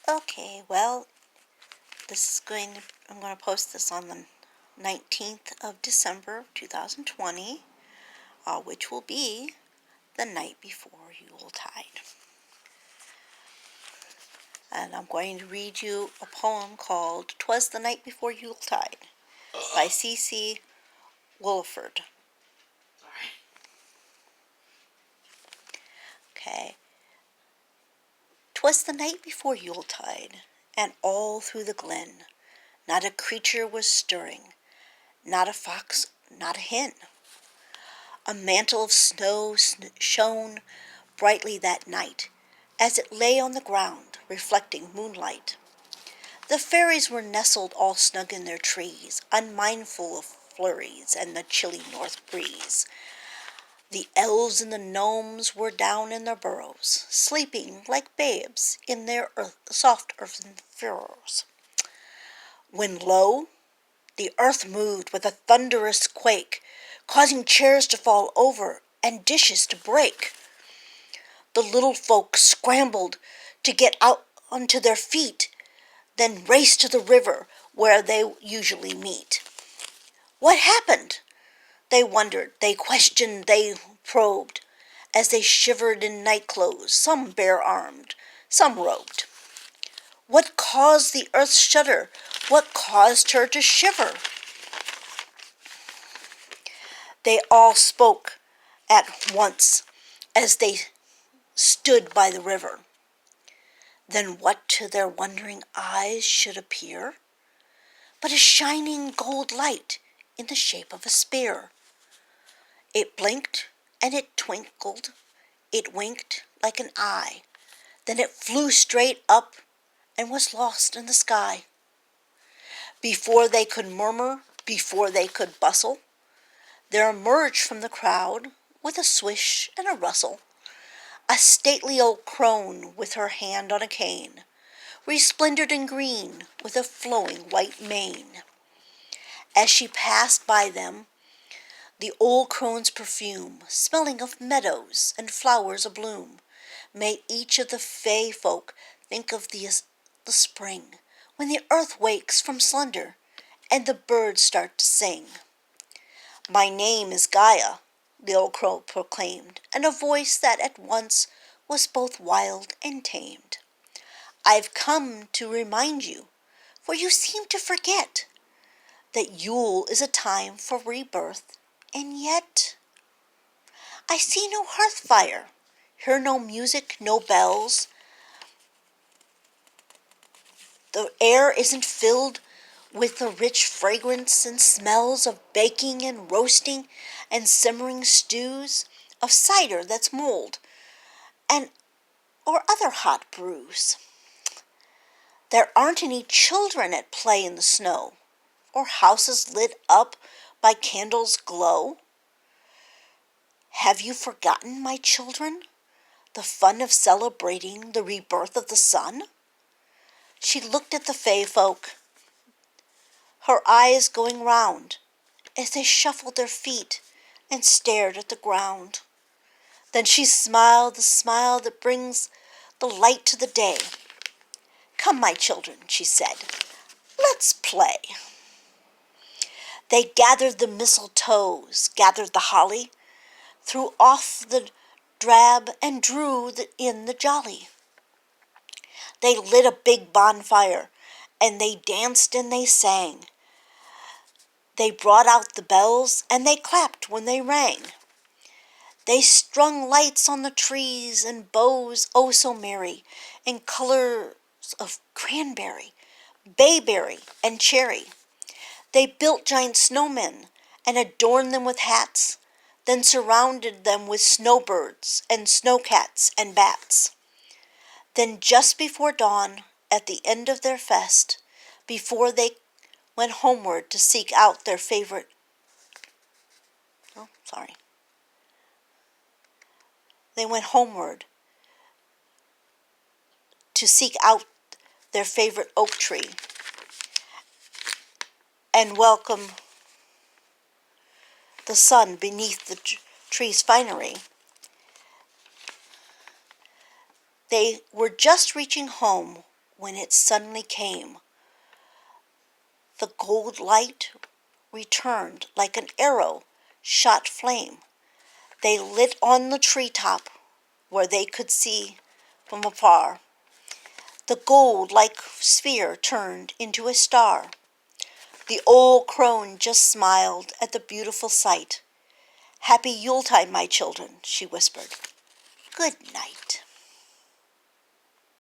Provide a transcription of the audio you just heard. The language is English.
Okay, well, I'm going to post this on the 19th of December 2020, which will be the night before Yuletide. And I'm going to read you a poem called "'Twas the Night Before Yuletide" by C.C. Wolford. Okay. "'Twas the night before Yuletide, and all through the glen not a creature was stirring, not a fox, not a hen. A mantle of snow shone brightly that night, as it lay on the ground, reflecting moonlight. The fairies were nestled all snug in their trees, unmindful of flurries and the chilly north breeze. The elves and the gnomes were down in their burrows, sleeping like babes in their soft earthen furrows. When lo, the earth moved with a thunderous quake, causing chairs to fall over and dishes to break. The little folk scrambled to get out onto their feet, then raced to the river where they usually meet. What happened? They wondered, they questioned, they probed, as they shivered in night clothes, some bare-armed, some robed. What caused the earth's shudder? What caused her to shiver? They all spoke at once as they stood by the river. Then what to their wondering eyes should appear but a shining gold light in the shape of a spear? It blinked and it twinkled, it winked like an eye, then it flew straight up and was lost in the sky. Before they could murmur, before they could bustle, there emerged from the crowd, with a swish and a rustle, a stately old crone with her hand on a cane, resplendent in green, with a flowing white mane. As she passed by them, the old crone's perfume, smelling of meadows and flowers abloom, made each of the fay folk think of the spring, when the earth wakes from slumber and the birds start to sing. My name is Gaia, the old crow proclaimed, in a voice that at once was both wild and tamed. I've come to remind you, for you seem to forget, that Yule is a time for rebirth, and yet I see no hearth fire, hear no music, no bells. The air isn't filled with the rich fragrance and smells of baking and roasting and simmering stews, of cider that's mulled, and or other hot brews. There aren't any children at play in the snow, or houses lit up by candles' glow. Have you forgotten, my children, the fun of celebrating the rebirth of the sun? She looked at the fay folk, her eyes going round, as they shuffled their feet and stared at the ground. Then she smiled the smile that brings the light to the day. Come, my children, she said, let's play. They gathered the mistletoes, gathered the holly, threw off the drab and drew in the jolly. They lit a big bonfire, and they danced and they sang. They brought out the bells, and they clapped when they rang. They strung lights on the trees and bows oh so merry, in colors of cranberry, bayberry, and cherry. They built giant snowmen and adorned them with hats, then surrounded them with snowbirds and snowcats and bats. Then just before dawn, at the end of their fest, before they went homeward to seek out their favorite They went homeward to seek out their favorite oak tree and welcome the sun beneath the tree's finery. They were just reaching home when it suddenly came. The gold light returned like an arrow shot flame. They lit on the treetop where they could see from afar. The gold-like sphere turned into a star. The old crone just smiled at the beautiful sight. "Happy Yuletide, my children," she whispered. "Good night."